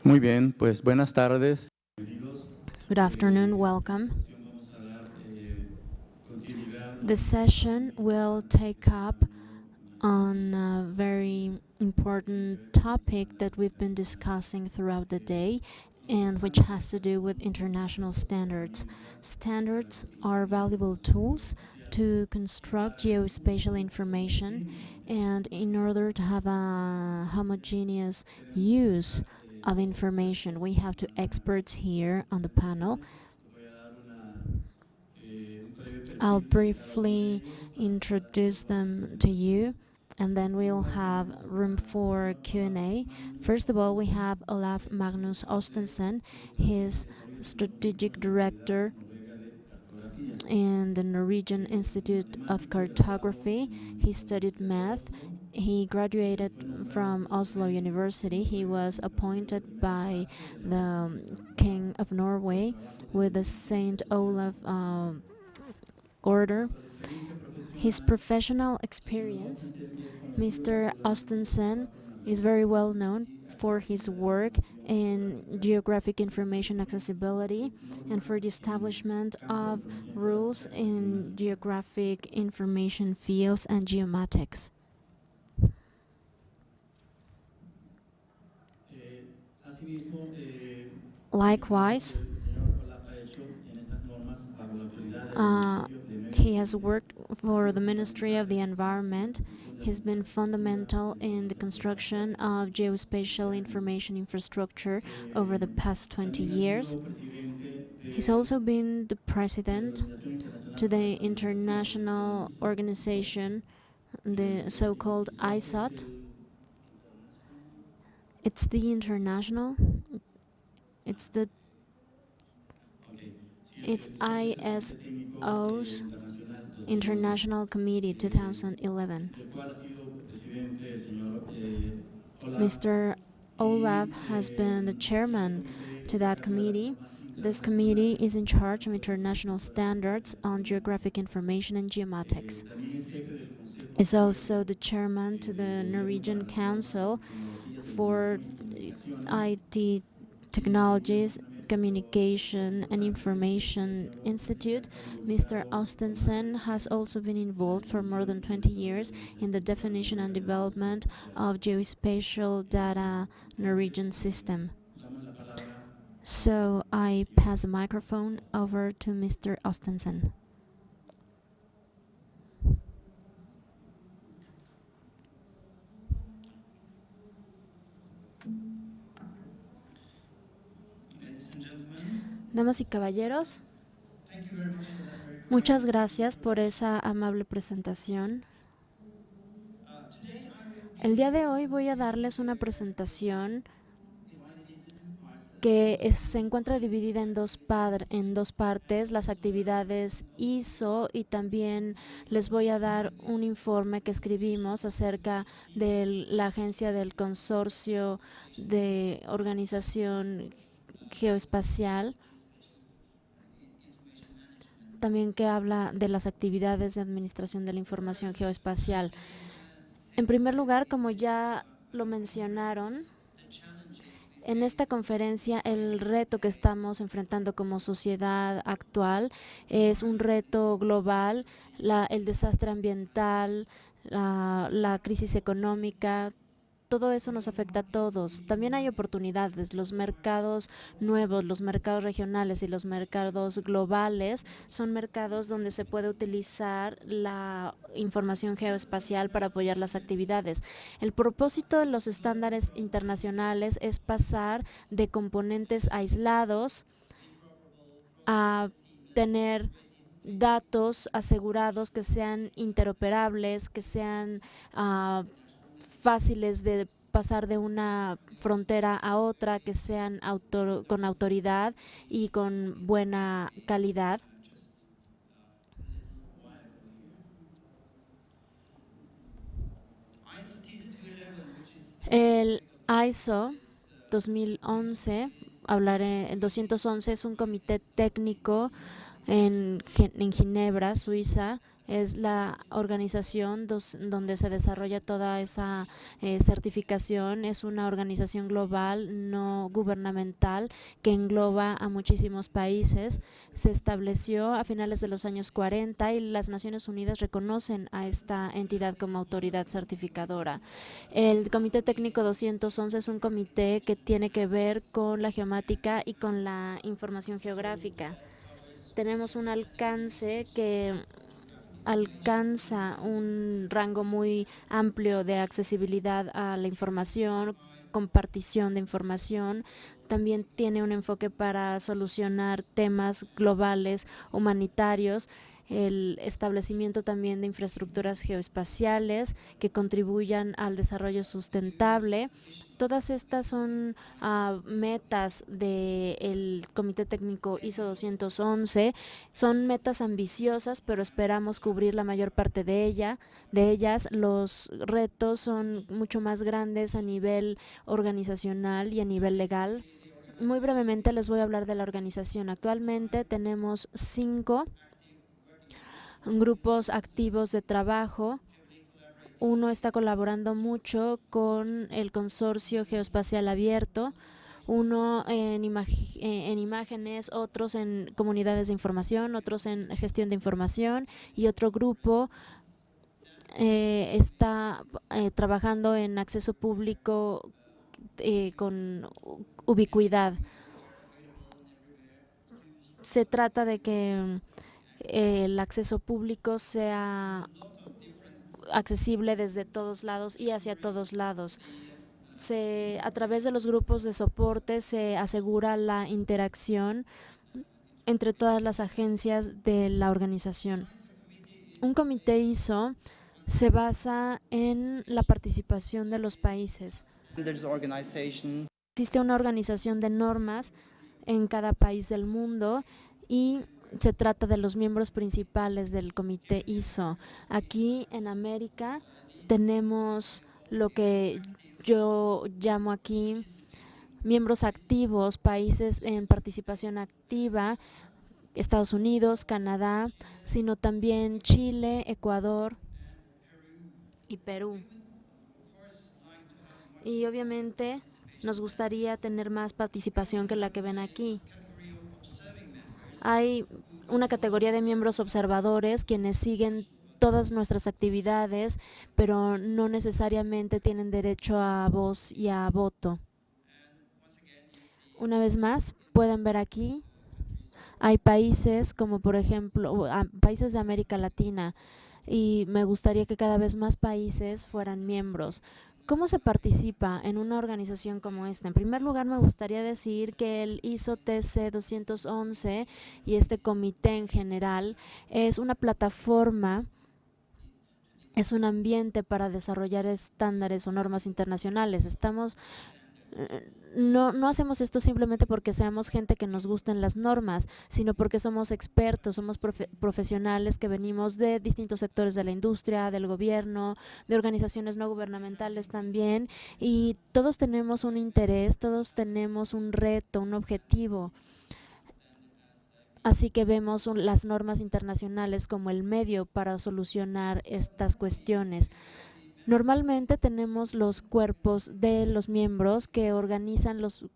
Muy bien, pues buenas tardes. Good afternoon, welcome. The session will take up on a very important topic that we've been discussing throughout the day and which has to do with international standards. Standards are valuable tools to construct geospatial information, and in order to have a homogeneous use of information, we have two experts here on the panel. I'll briefly introduce them to you, and then we'll have room for Q&A. First of all, we have Olaf Magnus Ostensen. He's Strategic Director in the Norwegian Institute of Cartography. He studied math. He graduated from Oslo University. He was appointed by the King of Norway with the St. Olaf Order. His professional experience, Mr. Ostensen is very well known for his work in geographic information accessibility and for the establishment of rules in geographic information fields and geomatics. Likewise, he has worked for the Ministry of the Environment. He's been fundamental in the construction of geospatial information infrastructure over the past 20 years. He's also been the president to the international organization, the so-called ISOT. It's the international. It's ISO's International Committee 2011. Mr. Olaf has been the chairman to that committee. This committee is in charge of international standards on geographic information and geomatics. Is also the chairman to the Norwegian Council for IT Technologies, Communication and Information Institute. Mr. Ostensen has also been involved for more than 20 years in the definition and development of geospatial data Norwegian system. So I pass the microphone over to Mr. Ostensen. Damas y caballeros, muchas gracias por esa amable presentación. El día de hoy voy a darles una presentación que se encuentra dividida en dos partes, las actividades ISO, y también les voy a dar un informe que escribimos acerca de la agencia del Consorcio de Organización Geoespacial, también que habla de las actividades de administración de la información geoespacial. En primer lugar, como ya lo mencionaron, en esta conferencia el reto que estamos enfrentando como sociedad actual es un reto global, el desastre ambiental, la crisis económica. Todo eso nos afecta a todos. También hay oportunidades. Los mercados nuevos, los mercados regionales y los mercados globales son mercados donde se puede utilizar la información geoespacial para apoyar las actividades. El propósito de los estándares internacionales es pasar de componentes aislados a tener datos asegurados que sean interoperables, que sean fáciles de pasar de una frontera a otra, que sean con autoridad y con buena calidad. El ISO 2011, el 211 es un comité técnico en Ginebra, Suiza, Es la organización donde se desarrolla toda esa certificación. Es una organización global, no gubernamental, que engloba a muchísimos países. Se estableció a finales de los años 40 y las Naciones Unidas reconocen a esta entidad como autoridad certificadora. El Comité Técnico 211 es un comité que tiene que ver con la geomática y con la información geográfica. Tenemos un alcance que alcanza un rango muy amplio de accesibilidad a la información, compartición de información. También tiene un enfoque para solucionar temas globales, humanitarios, el establecimiento también de infraestructuras geoespaciales que contribuyan al desarrollo sustentable. Todas estas son metas del Comité Técnico ISO 211. Son metas ambiciosas, pero esperamos cubrir la mayor parte de ellas. Los retos son mucho más grandes a nivel organizacional y a nivel legal. Muy brevemente les voy a hablar de la organización. Actualmente tenemos 5 grupos activos de trabajo. Uno está colaborando mucho con el Consorcio Geoespacial Abierto, uno en imágenes, otros en comunidades de información, otros en gestión de información, y otro grupo está trabajando en acceso público con ubicuidad. Se trata de que el acceso público sea accesible desde todos lados y hacia todos lados. A través de los grupos de soporte se asegura la interacción entre todas las agencias de la organización. Un comité ISO se basa en la participación de los países. Existe una organización de normas en cada país del mundo y se trata de los miembros principales del comité ISO. Aquí en América tenemos lo que yo llamo aquí miembros activos, países en participación activa, Estados Unidos, Canadá, sino también Chile, Ecuador y Perú. Y obviamente nos gustaría tener más participación que la que ven aquí. Hay una categoría de miembros observadores quienes siguen todas nuestras actividades, pero no necesariamente tienen derecho a voz y a voto. Una vez más, pueden ver aquí, hay países como por ejemplo, países de América Latina, y me gustaría que cada vez más países fueran miembros. ¿Cómo se participa en una organización como esta? En primer lugar, me gustaría decir que el ISO TC 211 y este comité en general es una plataforma, es un ambiente para desarrollar estándares o normas internacionales. No hacemos esto simplemente porque seamos gente que nos gusten las normas, sino porque somos expertos, somos profesionales que venimos de distintos sectores de la industria, del gobierno, de organizaciones no gubernamentales también, y todos tenemos un interés, todos tenemos un reto, un objetivo. Así que vemos las normas internacionales como el medio para solucionar estas cuestiones. Normalmente tenemos los cuerpos de los miembros que organizan los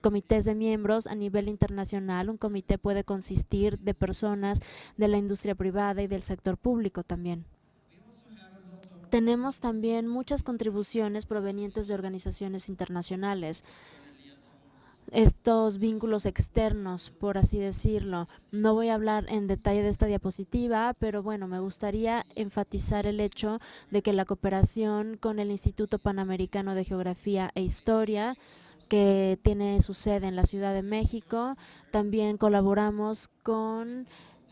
comités de miembros a nivel internacional. Un comité puede consistir de personas de la industria privada y del sector público también. Tenemos también muchas contribuciones provenientes de organizaciones internacionales. Estos vínculos externos, por así decirlo. No voy a hablar en detalle de esta diapositiva, pero bueno, me gustaría enfatizar el hecho de que la cooperación con el Instituto Panamericano de Geografía e Historia, que tiene su sede en la Ciudad de México, también colaboramos con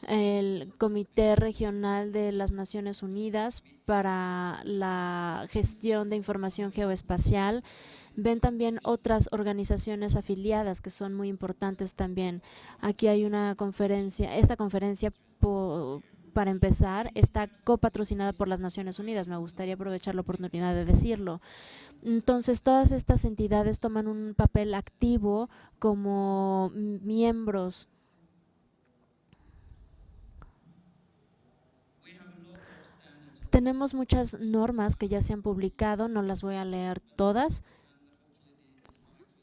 el Comité Regional de las Naciones Unidas para la gestión de información geoespacial. Ven también otras organizaciones afiliadas que son muy importantes también. Aquí hay una conferencia, esta conferencia para empezar está copatrocinada por las Naciones Unidas. Me gustaría aprovechar la oportunidad de decirlo. Entonces, todas estas entidades toman un papel activo como miembros. Tenemos muchas normas que ya se han publicado, no las voy a leer todas.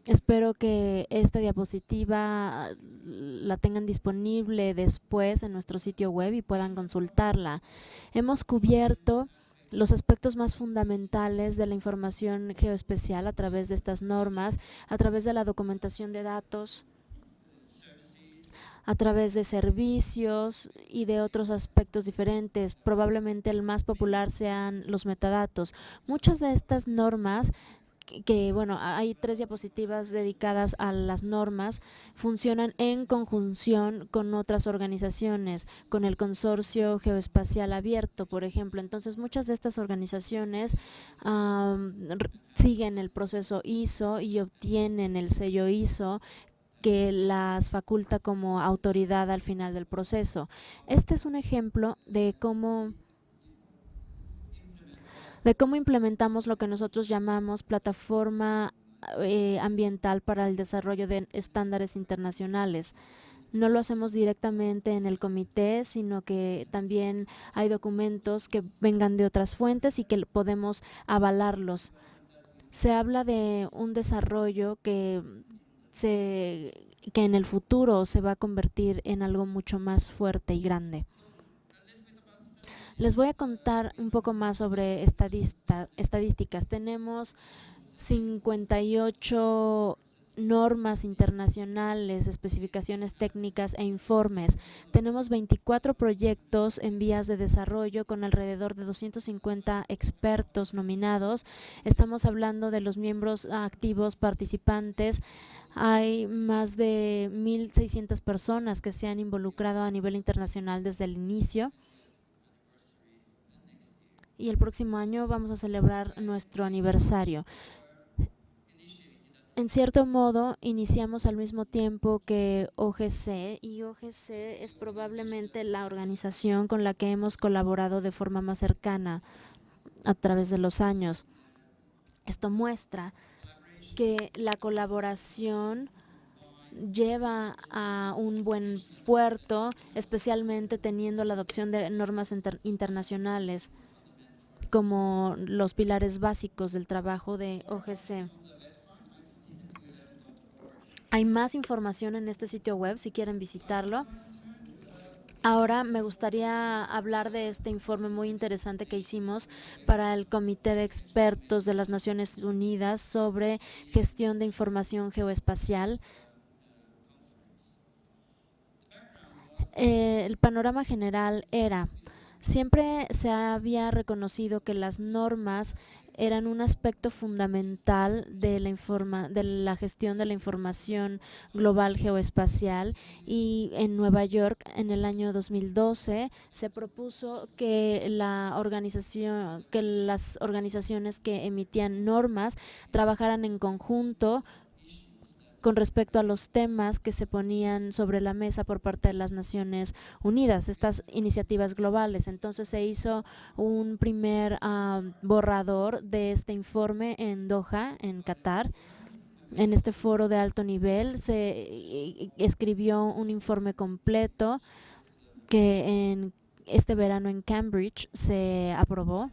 Espero que esta diapositiva la tengan disponible después en nuestro sitio web y puedan consultarla. Hemos cubierto los aspectos más fundamentales de la información geoespacial a través de estas normas, a través de la documentación de datos, a través de servicios y de otros aspectos diferentes. Probablemente el más popular sean los metadatos. Muchas de estas normas bueno, hay 3 diapositivas dedicadas a las normas, funcionan en conjunción con otras organizaciones, con el Consorcio Geoespacial Abierto, por ejemplo. Entonces, muchas de estas organizaciones siguen el proceso ISO y obtienen el sello ISO que las faculta como autoridad al final del proceso. Este es un ejemplo de cómo implementamos lo que nosotros llamamos plataforma ambiental para el desarrollo de estándares internacionales. No lo hacemos directamente en el comité, sino que también hay documentos que vengan de otras fuentes y que podemos avalarlos. Se habla de un desarrollo que en el futuro se va a convertir en algo mucho más fuerte y grande. Les voy a contar un poco más sobre estadísticas. Tenemos 58 normas internacionales, especificaciones técnicas e informes. Tenemos 24 proyectos en vías de desarrollo con alrededor de 250 expertos nominados. Estamos hablando de los miembros activos participantes. Hay más de 1,600 personas que se han involucrado a nivel internacional desde el inicio. Y el próximo año vamos a celebrar nuestro aniversario. En cierto modo, iniciamos al mismo tiempo que OGC, y OGC es probablemente la organización con la que hemos colaborado de forma más cercana a través de los años. Esto muestra que la colaboración lleva a un buen puerto, especialmente teniendo la adopción de normas internacionales como los pilares básicos del trabajo de OGC. Hay más información en este sitio web si quieren visitarlo. Ahora me gustaría hablar de este informe muy interesante que hicimos para el Comité de Expertos de las Naciones Unidas sobre gestión de información geoespacial. El panorama general era: siempre se había reconocido que las normas eran un aspecto fundamental de la gestión de la información global geoespacial, y en Nueva York en el año 2012 se propuso que las organizaciones que emitían normas trabajaran en conjunto con respecto a los temas que se ponían sobre la mesa por parte de las Naciones Unidas, estas iniciativas globales. Entonces se hizo un primer borrador de este informe en Doha, en Qatar. En este foro de alto nivel se escribió un informe completo que en este verano en Cambridge se aprobó.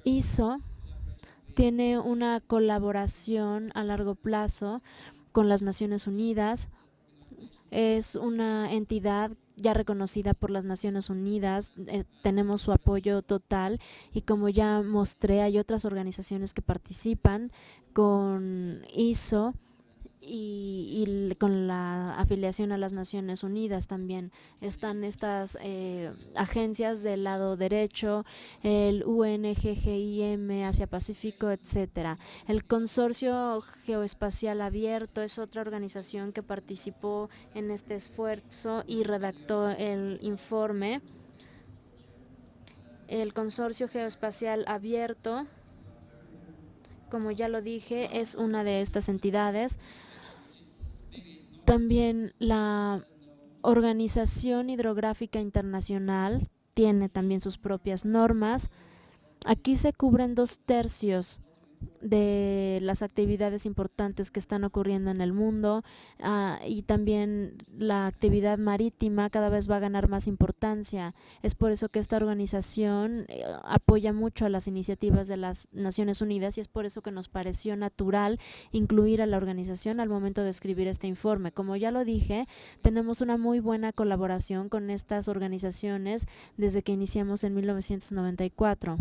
ISO tiene una colaboración a largo plazo con las Naciones Unidas. Es una entidad ya reconocida por las Naciones Unidas. Tenemos su apoyo total, y como ya mostré, hay otras organizaciones que participan con ISO y con la afiliación a las Naciones Unidas. También están estas agencias del lado derecho, el UNGGIM, Asia Pacífico, etcétera. El Consorcio Geoespacial Abierto es otra organización que participó en este esfuerzo y redactó el informe. El Consorcio Geoespacial Abierto, como ya lo dije, es una de estas entidades. También la Organización Hidrográfica Internacional tiene también sus propias normas. Aquí se cubren 2/3 de las actividades importantes que están ocurriendo en el mundo, y también la actividad marítima cada vez va a ganar más importancia. Es por eso que esta organización apoya mucho a las iniciativas de las Naciones Unidas, y es por eso que nos pareció natural incluir a la organización al momento de escribir este informe. Como ya lo dije, tenemos una muy buena colaboración con estas organizaciones desde que iniciamos en 1994.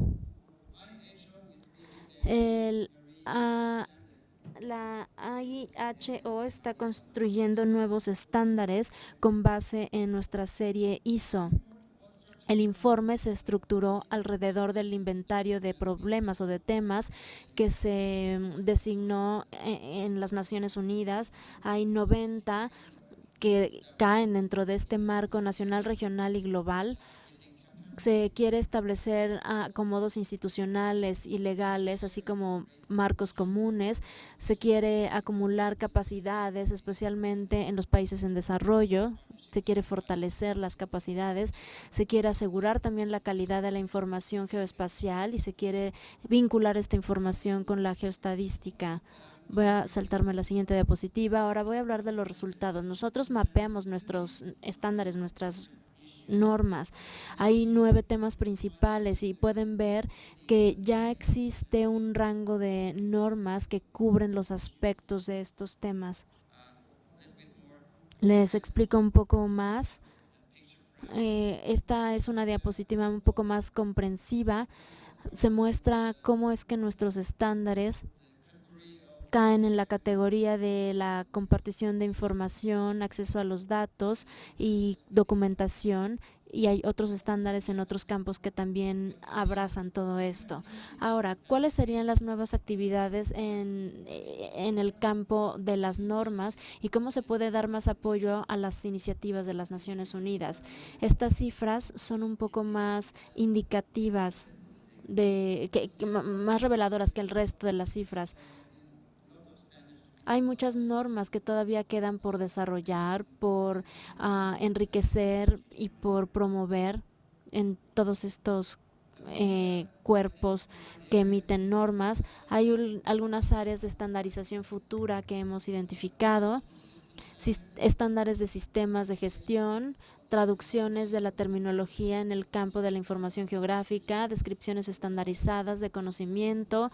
La IHO está construyendo nuevos estándares con base en nuestra serie ISO. El informe se estructuró alrededor del inventario de problemas o de temas que se designó en las Naciones Unidas. Hay 90 que caen dentro de este marco nacional, regional y global. Se quiere establecer acomodos institucionales y legales, así como marcos comunes. Se quiere acumular capacidades, especialmente en los países en desarrollo. Se quiere fortalecer las capacidades. Se quiere asegurar también la calidad de la información geoespacial y se quiere vincular esta información con la geoestadística. Voy a saltarme a la siguiente diapositiva. Ahora voy a hablar de los resultados. Nosotros mapeamos nuestros estándares, nuestras normas. Hay 9 temas principales y pueden ver que ya existe un rango de normas que cubren los aspectos de estos temas. Les explico un poco más. Esta es una diapositiva un poco más comprensiva. Se muestra cómo es que nuestros estándares caen en la categoría de la compartición de información, acceso a los datos y documentación, y hay otros estándares en otros campos que también abrazan todo esto. Ahora, ¿cuáles serían las nuevas actividades en el campo de las normas y cómo se puede dar más apoyo a las iniciativas de las Naciones Unidas? Estas cifras son un poco más indicativas, más reveladoras que el resto de las cifras. Hay muchas normas que todavía quedan por desarrollar, por enriquecer y por promover en todos estos cuerpos que emiten normas. Hay algunas áreas de estandarización futura que hemos identificado, estándares de sistemas de gestión, traducciones de la terminología en el campo de la información geográfica, descripciones estandarizadas de conocimiento,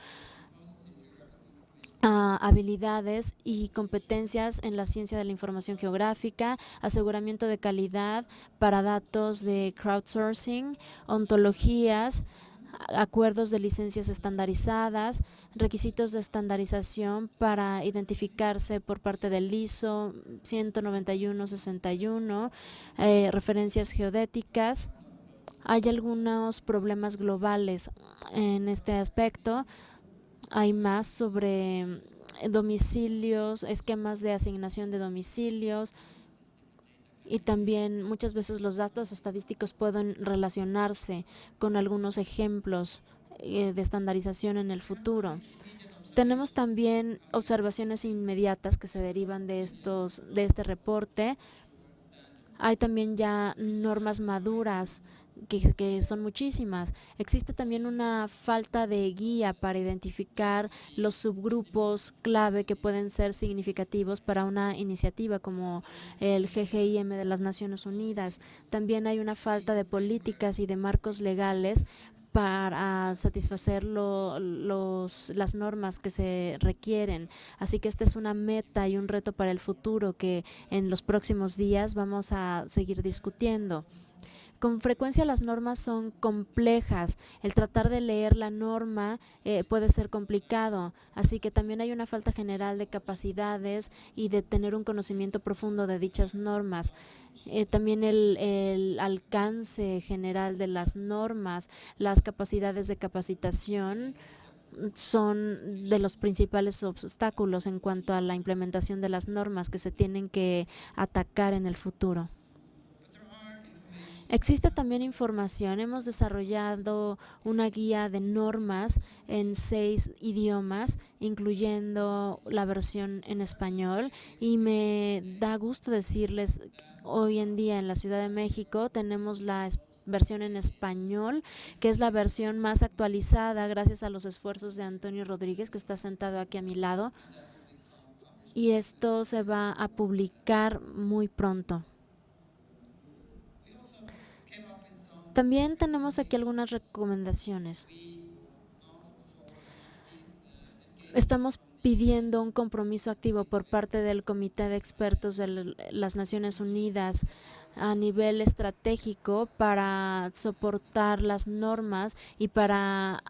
habilidades y competencias en la ciencia de la información geográfica, aseguramiento de calidad para datos de crowdsourcing, ontologías, acuerdos de licencias estandarizadas, requisitos de estandarización para identificarse por parte del ISO 191-61, referencias geodéticas. Hay algunos problemas globales en este aspecto. Hay más sobre domicilios, esquemas de asignación de domicilios, y también muchas veces los datos estadísticos pueden relacionarse con algunos ejemplos de estandarización en el futuro. Tenemos también observaciones inmediatas que se derivan de este reporte. Hay también ya normas maduras que son muchísimas. Existe también una falta de guía para identificar los subgrupos clave que pueden ser significativos para una iniciativa como el GGIM de las Naciones Unidas. También hay una falta de políticas y de marcos legales para satisfacer las normas que se requieren. Así que esta es una meta y un reto para el futuro que en los próximos días vamos a seguir discutiendo. Con frecuencia las normas son complejas. El tratar de leer la norma puede ser complicado, así que también hay una falta general de capacidades y de tener un conocimiento profundo de dichas normas. También el alcance general de las normas, las capacidades de capacitación son de los principales obstáculos en cuanto a la implementación de las normas que se tienen que atacar en el futuro. Existe también información. Hemos desarrollado una guía de normas en 6 idiomas, incluyendo la versión en español, y me da gusto decirles, hoy en día en la Ciudad de México tenemos la versión en español, que es la versión más actualizada gracias a los esfuerzos de Antonio Rodríguez, que está sentado aquí a mi lado. Y esto se va a publicar muy pronto. También tenemos aquí algunas recomendaciones. Estamos pidiendo un compromiso activo por parte del Comité de Expertos de las Naciones Unidas a nivel estratégico para soportar las normas y para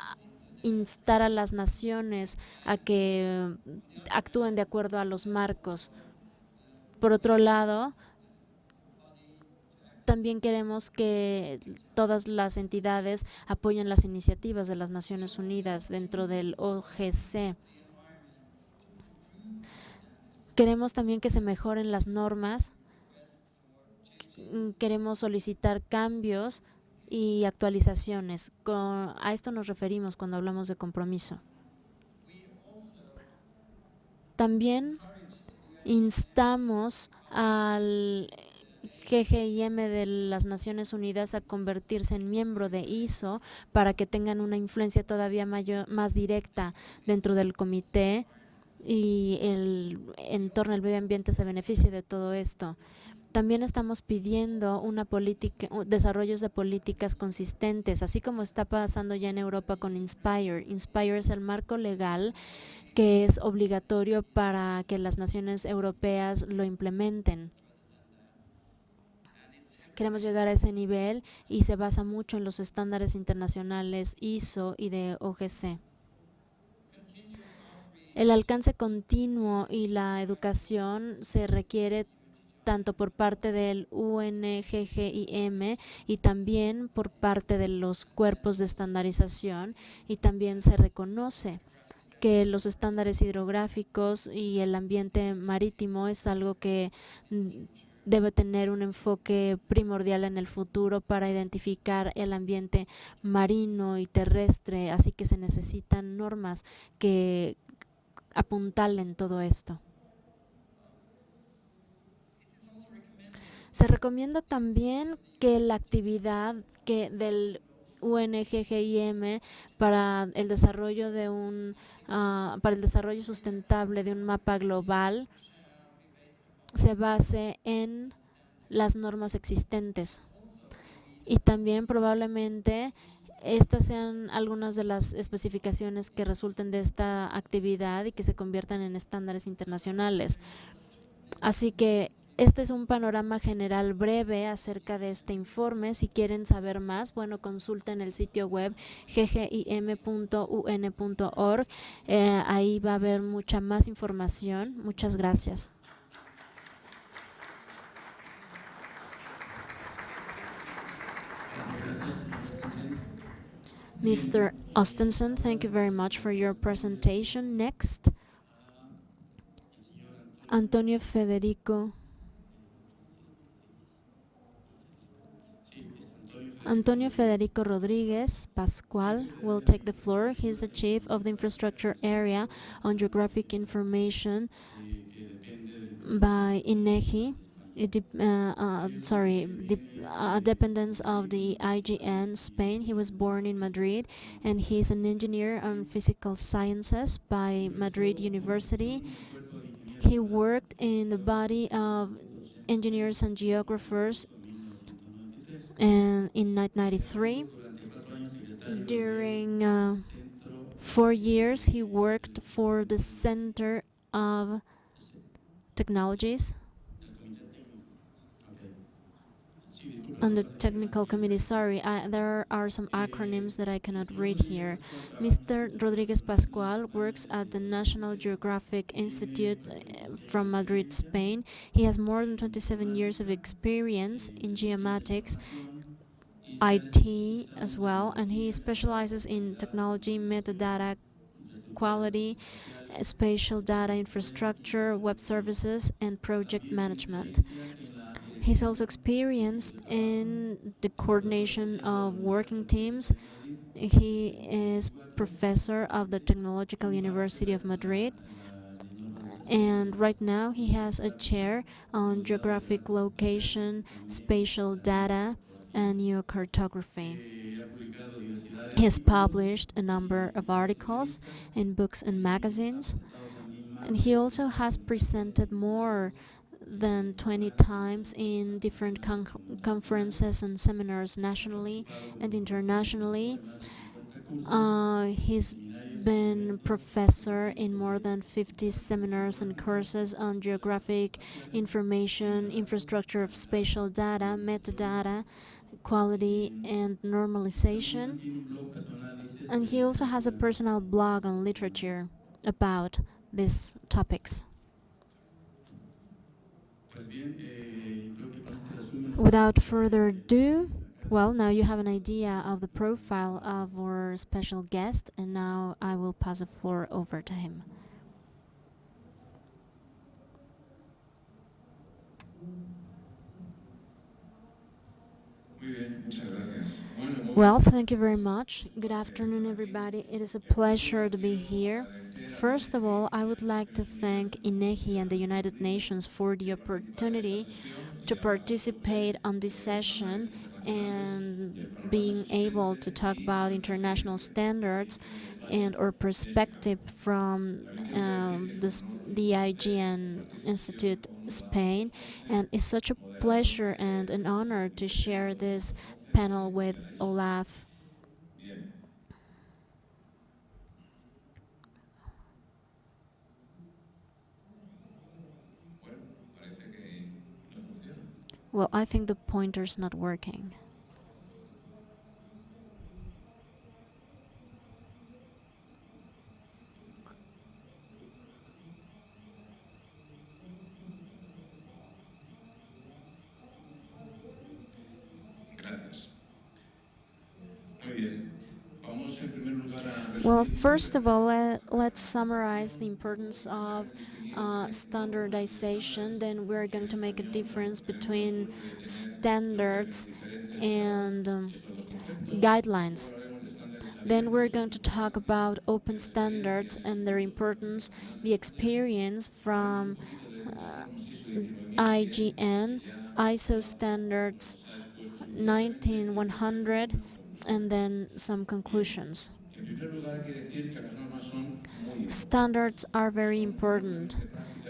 instar a las naciones a que actúen de acuerdo a los marcos. Por otro lado, también queremos que todas las entidades apoyen las iniciativas de las Naciones Unidas dentro del OGC. Queremos también que se mejoren las normas. Queremos solicitar cambios y actualizaciones. A esto nos referimos cuando hablamos de compromiso. También instamos al GGIM de las Naciones Unidas a convertirse en miembro de ISO para que tengan una influencia todavía más directa dentro del comité y el entorno del medio ambiente se beneficie de todo esto. También estamos pidiendo desarrollos de políticas consistentes, así como está pasando ya en Europa con Inspire. Inspire es el marco legal que es obligatorio para que las naciones europeas lo implementen. Queremos llegar a ese nivel y se basa mucho en los estándares internacionales ISO y de OGC. El alcance continuo y la educación se requiere tanto por parte del UNGGIM y también por parte de los cuerpos de estandarización, y también se reconoce que los estándares hidrográficos y el ambiente marítimo es algo que debe tener un enfoque primordial en el futuro para identificar el ambiente marino y terrestre, así que se necesitan normas que apuntalen todo esto. Se recomienda también que la actividad del UNGGIM para el desarrollo para el desarrollo sustentable de un mapa global se base en las normas existentes, y también probablemente estas sean algunas de las especificaciones que resulten de esta actividad y que se conviertan en estándares internacionales. Así que este es un panorama general breve acerca de este informe. Si quieren saber más, bueno, consulten el sitio web ggim.un.org. Ahí va a haber mucha más información. Muchas gracias. Mr. Ostensen, thank you very much for your presentation. Next, Antonio Federico Rodriguez Pascual will take the floor. He is the Chief of the Infrastructure Area on Geographic Information by INEGI, dependence of the IGN Spain. He was born in Madrid, and he's an engineer on physical sciences by Madrid University. He worked in the body of engineers and geographers in 1993. During 4 years, he worked for the Center of Technologies on the technical committee. Sorry, there are some acronyms that I cannot read here. Mr. Rodriguez Pascual works at the National Geographic Institute from Madrid, Spain. He has more than 27 years of experience in geomatics, IT as well, and he specializes in technology, metadata quality, spatial data infrastructure, web services, and project management. He's also experienced in the coordination of working teams. He is professor of the Technological University of Madrid, and right now he has a chair on geographic location, spatial data, and neocartography. He has published a number of articles in books and magazines, and he also has presented more than 20 times in different conferences and seminars nationally and internationally. He's been professor in more than 50 seminars and courses on geographic information, infrastructure of spatial data, metadata, quality, and normalization. And he also has a personal blog on literature about these topics. Without further ado, well, now you have an idea of the profile of our special guest, and now I will pass the floor over to him. Well, thank you very much. Good afternoon, everybody. It is a pleasure to be here. First of all, I would like to thank INEGI and the United Nations for the opportunity to participate on this session and being able to talk about international standards and our perspective from the IGN Institute Spain. And it's such a pleasure and an honor to share this panel with Olaf. Well, I think the pointer's not working. Well, first of all, let's summarize the importance of standardization. Then we're going to make a difference between standards and guidelines. Then we're going to talk about open standards and their importance, the experience from IGN, ISO standards 19100, and then some conclusions. Standards are very important.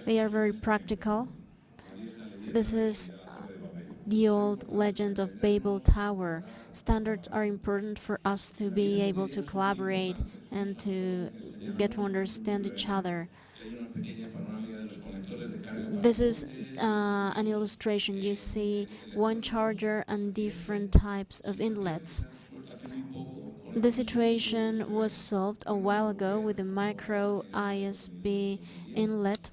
They are very practical. This is the old legend of Babel Tower. Standards are important for us to be able to collaborate and to get to understand each other. This is an illustration. You see one charger and different types of inlets. The situation was solved a while ago with the micro ISP inlet.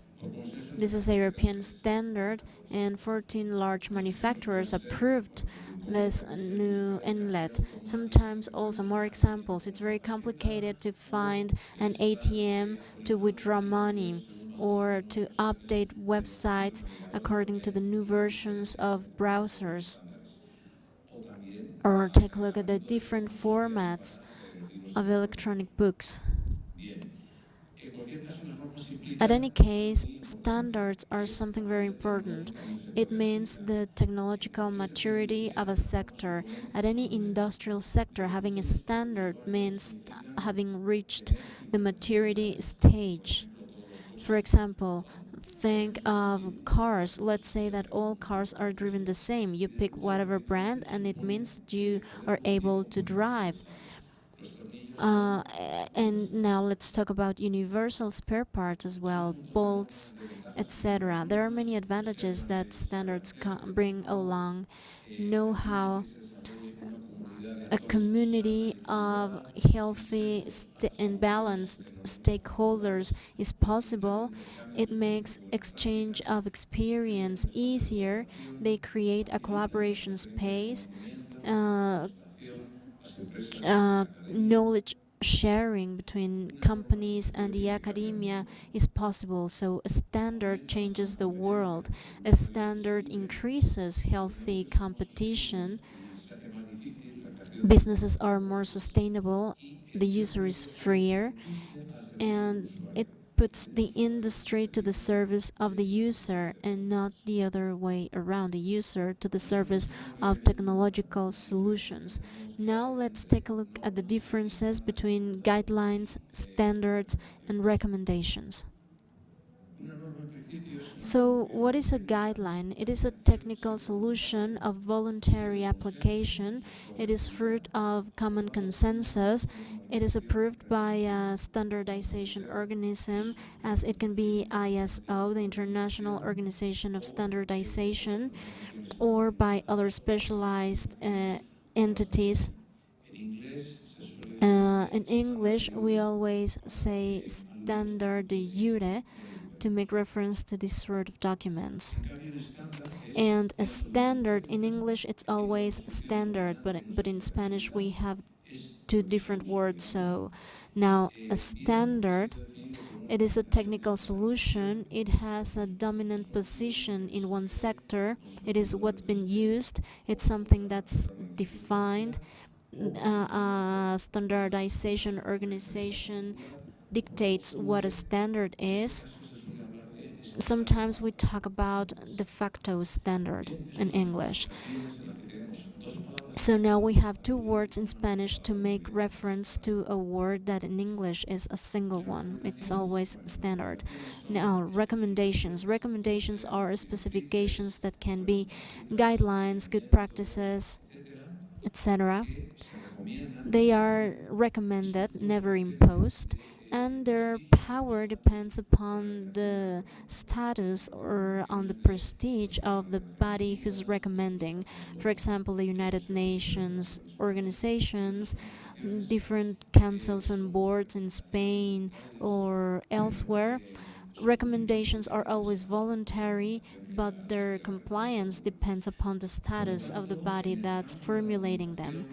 This is a European standard, and 14 large manufacturers approved this new inlet. Sometimes also more examples. It's very complicated to find an ATM to withdraw money or to update websites according to the new versions of browsers. Or take a look at the different formats of electronic books. At any case, standards are something very important. It means the technological maturity of a sector. At any industrial sector, having a standard means having reached the maturity stage. For example, think of cars. Let's say that all cars are driven the same. You pick whatever brand, and it means that you are able to drive. And now let's talk about universal spare parts as well, bolts, etc. There are many advantages that standards bring along. Know-how, a community of healthy and balanced stakeholders is possible. It makes exchange of experience easier. They create a collaboration space. Knowledge sharing between companies and the academia is possible. So a standard changes the world. A standard increases healthy competition. Businesses are more sustainable. The user is freer, and it puts the industry to the service of the user and not the other way around, the user to the service of technological solutions. Now let's take a look at the differences between guidelines, standards, and recommendations. So, what is a guideline? It is a technical solution of voluntary application. It is fruit of common consensus. It is approved by a standardization organism, as it can be ISO, the International Organization of Standardization, or by other specialized entities. In English, we always say standard de jure to make reference to this sort of documents. And a standard, in English it's always standard, but in Spanish we have two different words. So now a standard, it is a technical solution. It has a dominant position in one sector. It is what's been used. It's something that's defined. A standardization organization dictates what a standard is. Sometimes we talk about de facto standard in English. So now we have two words in Spanish to make reference to a word that in English is a single one. It's always standard. Now, recommendations. Recommendations are specifications that can be guidelines, good practices, etc. They are recommended, never imposed, and their power depends upon the status or on the prestige of the body who's recommending. For example, the United Nations organizations, different councils and boards in Spain or elsewhere. Recommendations are always voluntary, but their compliance depends upon the status of the body that's formulating them.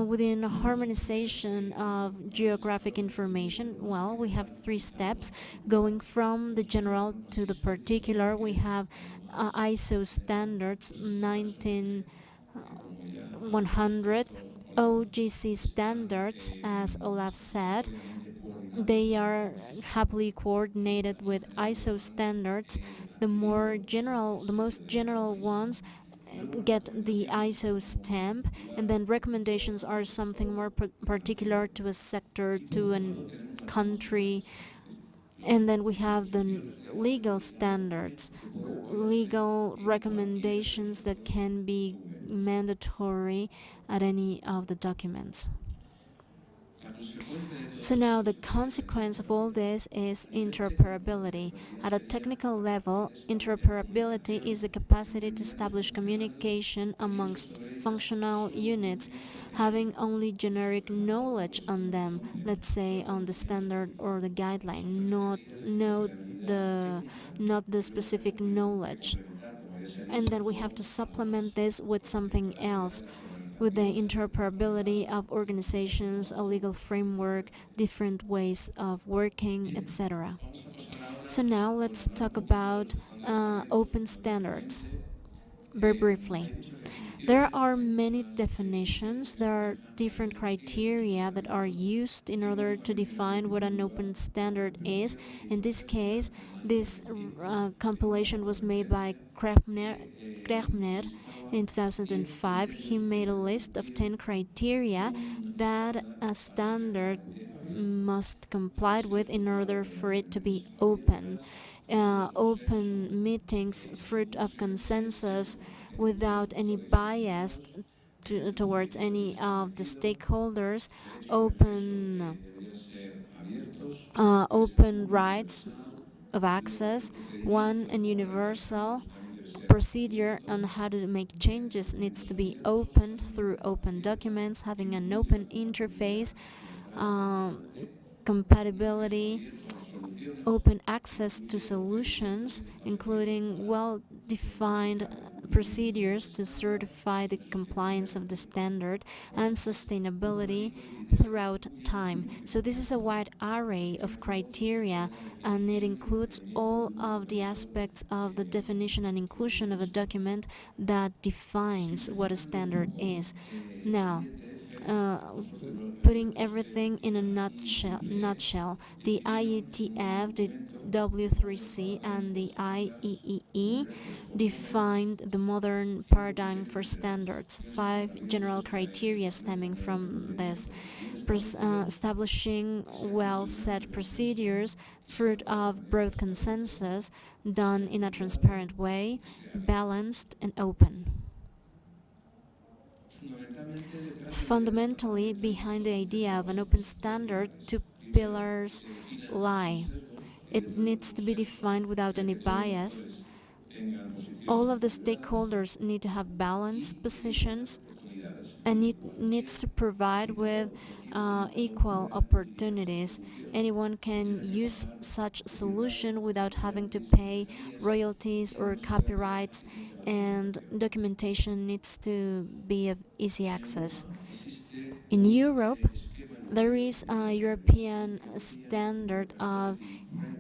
Within harmonization of geographic information, well, we have three steps. Going from the general to the particular, we have ISO standards 19100, OGC standards, as Olaf said. They are happily coordinated with ISO standards. The most general ones get the ISO stamp, and then recommendations are something more particular to a sector, to a country. And then we have the legal standards, legal recommendations that can be mandatory at any of the documents. So now the consequence of all this is interoperability. At a technical level, interoperability is the capacity to establish communication amongst functional units having only generic knowledge on them, let's say on the standard or the guideline, not the specific knowledge. And then we have to supplement this with something else, with the interoperability of organizations, a legal framework, different ways of working, etc. So now let's talk about open standards, very briefly. There are many definitions. There are different criteria that are used in order to define what an open standard is. In this case, this compilation was made by Krebner in 2005. He made a list of 10 criteria that a standard must comply with in order for it to be open. Open meetings, fruit of consensus, without any bias towards any of the stakeholders, open rights of access, one and universal. Procedure on how to make changes needs to be open through open documents, having an open interface, compatibility, open access to solutions, including well-defined procedures to certify the compliance of the standard, and sustainability throughout time. So this is a wide array of criteria, and it includes all of the aspects of the definition and inclusion of a document that defines what a standard is. Now, putting everything in a nutshell, the IETF, the W3C, and the IEEE defined the modern paradigm for standards. 5 general criteria stemming from this, establishing well-set procedures, fruit of broad consensus, done in a transparent way, balanced and open. Fundamentally, behind the idea of an open standard, 2 pillars lie. It needs to be defined without any bias. All of the stakeholders need to have balanced positions, and it needs to provide with equal opportunities. Anyone can use such solution without having to pay royalties or copyrights, and documentation needs to be of easy access. In Europe, there is a European standard of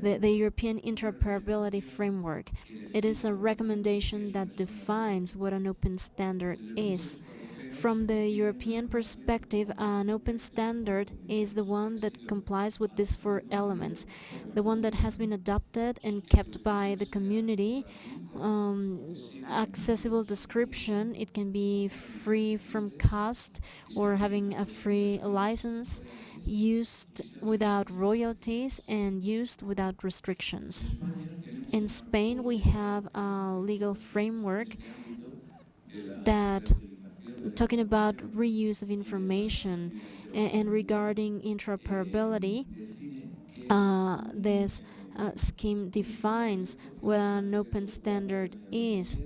the European Interoperability Framework. It is a recommendation that defines what an open standard is. From the European perspective, an open standard is the one that complies with these 4 elements. The one that has been adopted and kept by the community, accessible description, it can be free from cost or having a free license, used without royalties, and used without restrictions. In Spain, we have a legal framework that talking about reuse of information and regarding interoperability, this scheme defines what an open standard is.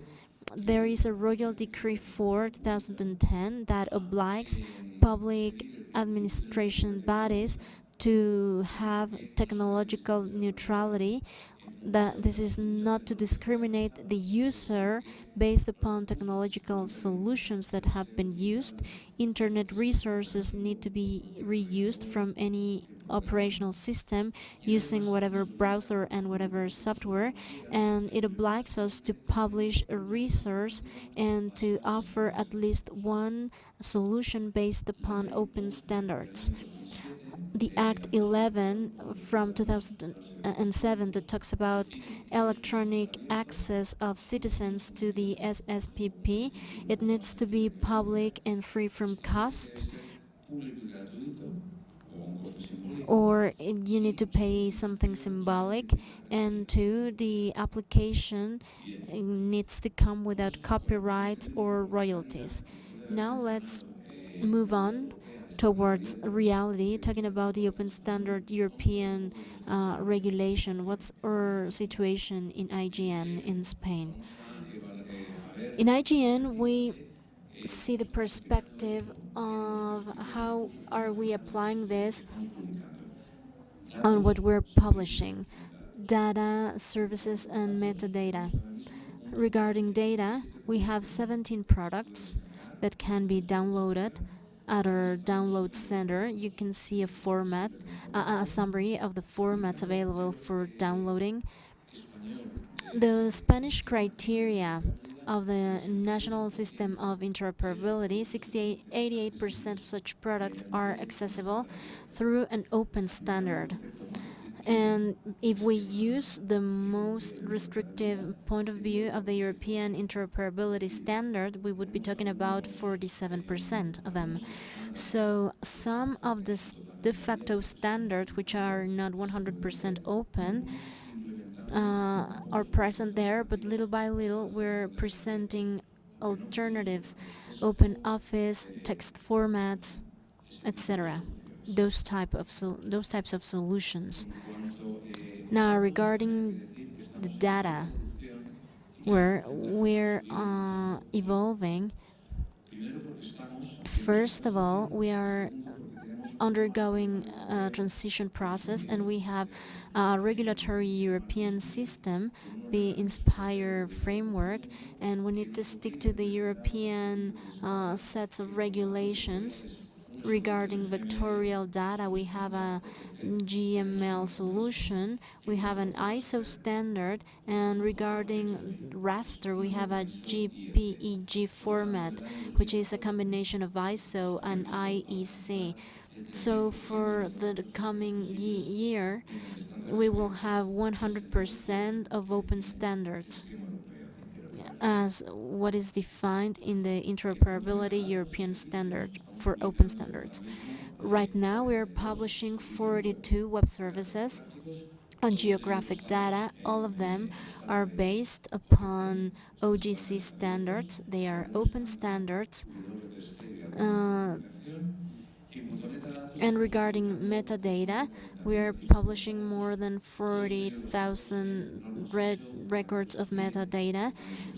There is a Royal Decree 4, 2010 that obliges public administration bodies to have technological neutrality, that this is not to discriminate the user based upon technological solutions that have been used. Internet resources need to be reused from any operational system using whatever browser and whatever software, and it obliges us to publish a resource and to offer at least one solution based upon open standards. The Act 11 from 2007 that talks about electronic access of citizens to the SSPP, it needs to be public and free from cost, or you need to pay something symbolic, and 2, the application needs to come without copyrights or royalties. Now let's move on towards reality, talking about the open standard European regulation. What's our situation in IGN in Spain? In IGN, we see the perspective of how are we applying this on what we're publishing, data, services, and metadata. Regarding data, we have 17 products that can be downloaded. At our download center, you can see a format, a summary of the formats available for downloading. The Spanish criteria of the National System of Interoperability, 88% of such products are accessible through an open standard. And if we use the most restrictive point of view of the European interoperability standard, we would be talking about 47% of them. So some of the de facto standards, which are not 100% open, are present there, but little by little we're presenting alternatives, open office, text formats, etc. Those types of solutions. Now, regarding the data, where we're evolving, first of all, we are undergoing a transition process, and we have a regulatory European system, the Inspire framework, and we need to stick to the European sets of regulations. regarding vectorial data, we have a GML solution, we have an ISO standard, and regarding raster, we have a GPEG format, which is a combination of ISO and IEC. So for the coming year, we will have 100% of open standards as what is defined in the Interoperability European Standard for Open Standards. Right now, we are publishing 42 web services on geographic data. All of them are based upon OGC standards. They are open standards. And regarding metadata, we are publishing more than 40,000 records of metadata.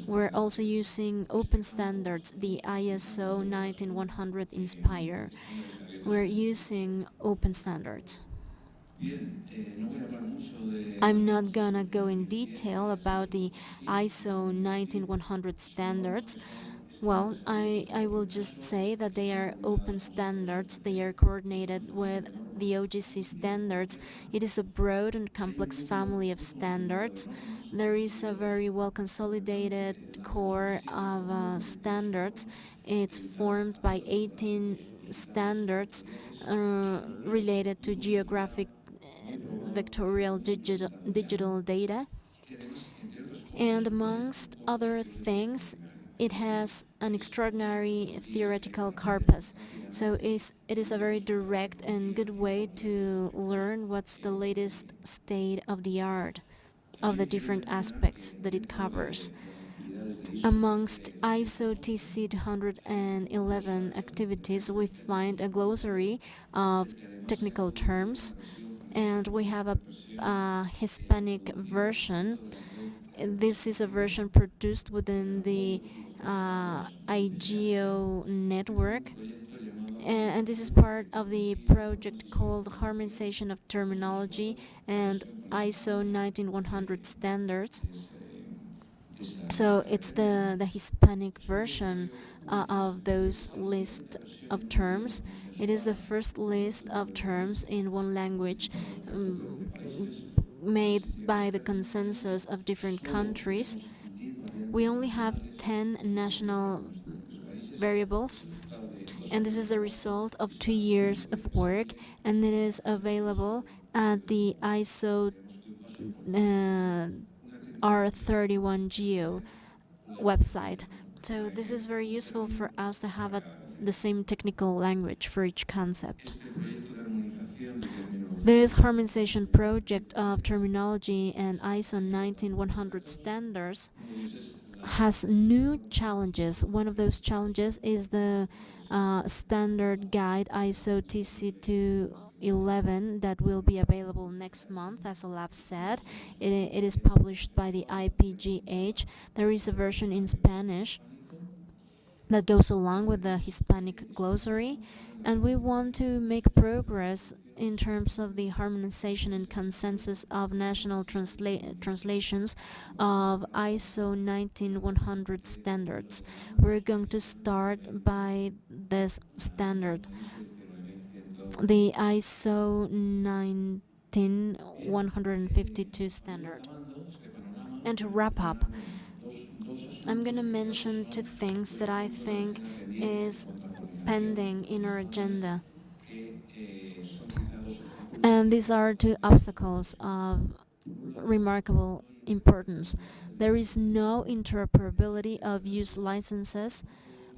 We're also using open standards, the ISO 19100 Inspire. We're using open standards. I'm not gonna go in detail about the ISO 19100 standards. Well, I will just say that they are open standards. They are coordinated with the OGC standards. It is a broad and complex family of standards. There is a very well consolidated core of standards. It's formed by 18 standards related to geographic vectorial digital data. And amongst other things, it has an extraordinary theoretical corpus. So it is a very direct and good way to learn what's the latest state of the art of the different aspects that it covers. Amongst ISO TC 211 activities, we find a glossary of technical terms, and we have a Hispanic version. This is a version produced within the IGEO network, and this is part of the project called Harmonization of Terminology and ISO 19100 standards. So it's the Hispanic version of those list of terms. It is the first list of terms in one language made by the consensus of different countries. We only have 10 national variables, and this is the result of 2 years of work, and it is available at the ISO R31GEO website. So this is very useful for us to have the same technical language for each concept. This harmonization project of terminology and ISO 19100 standards has new challenges. One of those challenges is the standard guide ISO TC211 that will be available next month, as Olaf said. It is published by the IPGH. There is a version in Spanish that goes along with the Hispanic glossary, and we want to make progress in terms of the harmonization and consensus of national translations of ISO 19100 standards. We're going to start by this standard, the ISO 19152 standard. And to wrap up, I'm going to mention 2 things that I think is pending in our agenda. And these are 2 obstacles of remarkable importance. There is no interoperability of use licenses.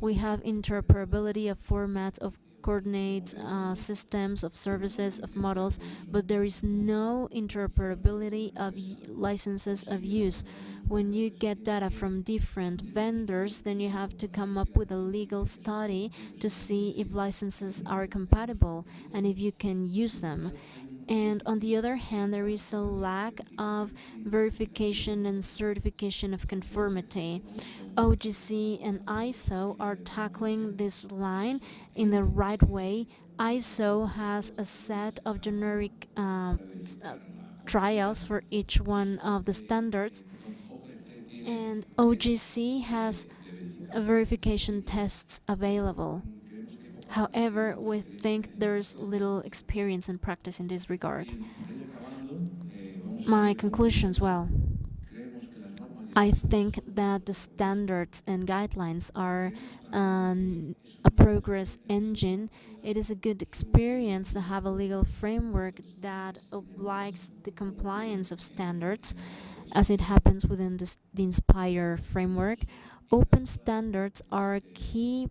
We have interoperability of formats, of coordinates, systems, of services, of models, but there is no interoperability of licenses of use. When you get data from different vendors, then you have to come up with a legal study to see if licenses are compatible and if you can use them. And on the other hand, there is a lack of verification and certification of conformity. OGC and ISO are tackling this line in the right way. ISO has a set of generic trials for each one of the standards, and OGC has verification tests available. However, we think there's little experience and practice in this regard. My conclusions, well, I think that the standards and guidelines are a progress engine. It is a good experience to have a legal framework that obliges the compliance of standards, as it happens within the Inspire framework. Open standards are key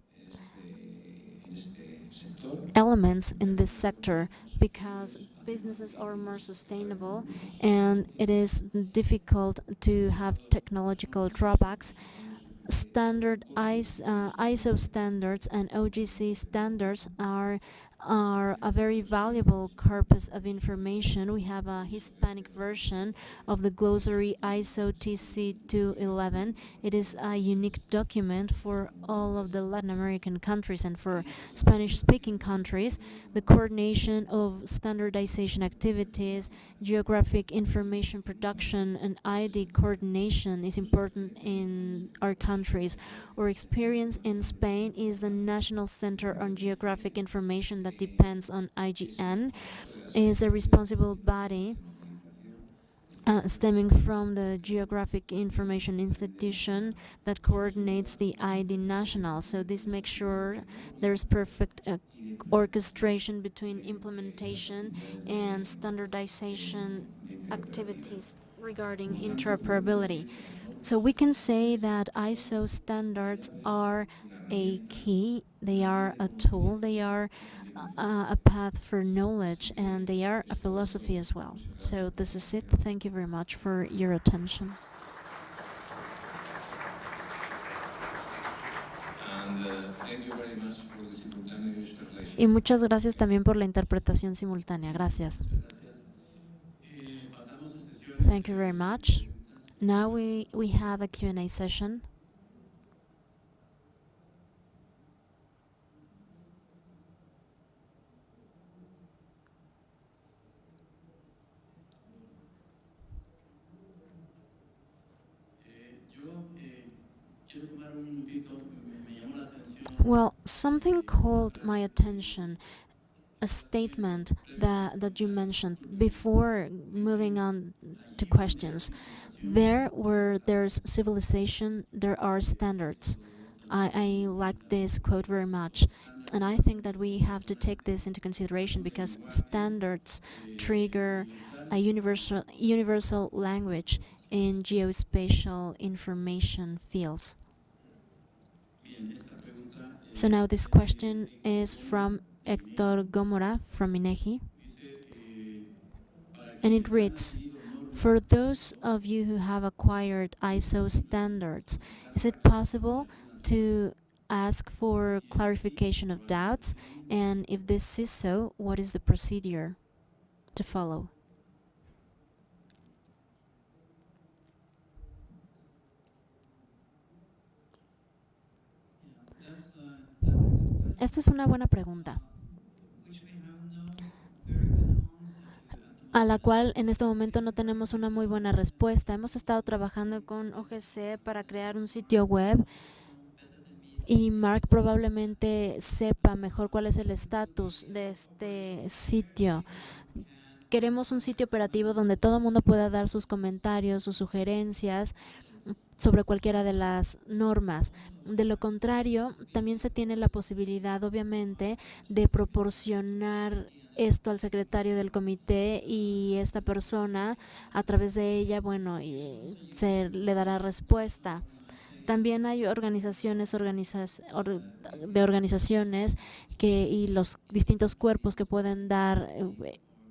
elements in this sector because businesses are more sustainable and it is difficult to have technological drawbacks. ISO standards and OGC standards are a very valuable corpus of information. We have a Hispanic version of the glossary ISO TC 211. It is a unique document for all of the Latin American countries and for Spanish-speaking countries. The coordination of standardization activities, geographic information production, and ID coordination is important in our countries. Our experience in Spain is the National Center on Geographic Information that depends on IGN, is a responsible body stemming from the Geographic Information Institution that coordinates the ID National. So this makes sure there's perfect orchestration between implementation and standardization activities regarding interoperability. So we can say that ISO standards are a key, they are a tool, they are a path for knowledge, and they are a philosophy as well. So this is it. Thank you very much for your attention. Thank you very much for the simultaneous translation. Y muchas gracias también por la interpretación simultánea. Gracias. Thank you very much. Now we have a Q&A session. Well, something called my attention, a statement that you mentioned before moving on to questions. There where there's civilization, there are standards. I like this quote very much. And I think that we have to take this into consideration because standards trigger a universal language in geospatial information fields. So now this question is from Hector Gomora from INEGI. And it reads, for those of you who have acquired ISO standards, is it possible to ask for clarification of doubts? And if this is so, what is the procedure to follow? Esta es una buena pregunta, a la cual en este momento no tenemos una muy buena respuesta. Hemos estado trabajando con OGC para crear un sitio web y Mark probablemente sepa mejor cuál es el estatus de este sitio. Queremos un sitio operativo donde todo el mundo pueda dar sus comentarios, sus sugerencias sobre cualquiera de las normas. De lo contrario, también se tiene la posibilidad, obviamente, de proporcionar esto al secretario del comité y esta persona, a través de ella, bueno, y se le dará respuesta. También hay organizaciones y los distintos cuerpos que pueden dar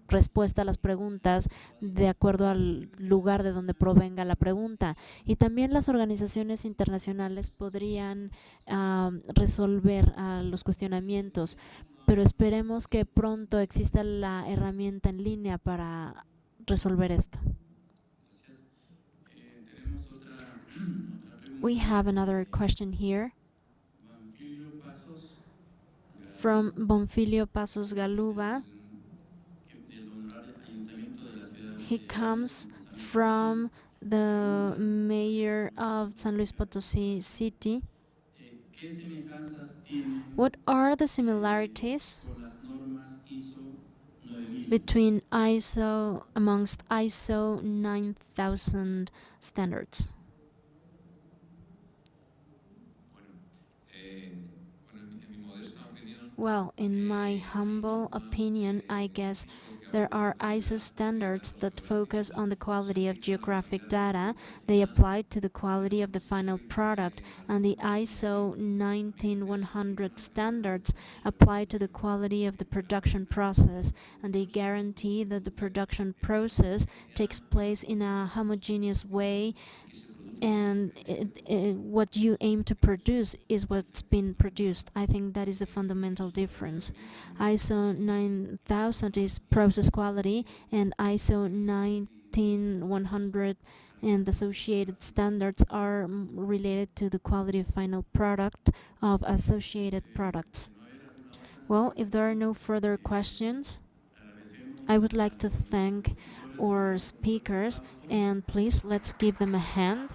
respuesta a las preguntas de acuerdo al lugar de donde provenga la pregunta. Y también las organizaciones internacionales podrían resolver los cuestionamientos, pero esperemos que pronto exista la herramienta en línea para resolver esto. We have another question here from Bonfilio Pasos Galuba. He comes from the mayor of San Luis Potosí City. What are the similarities between amongst ISO 9000 standards? Well, in my humble opinion, I guess there are ISO standards that focus on the quality of geographic data. They apply to the quality of the final product, and the ISO 19100 standards apply to the quality of the production process, and they guarantee that the production process takes place in a homogeneous way, and what you aim to produce is what's been produced. I think that is a fundamental difference. ISO 9000 is process quality, and ISO 19100 and associated standards are related to the quality of final product of associated products. Well, if there are no further questions, I would like to thank our speakers, and please let's give them a hand.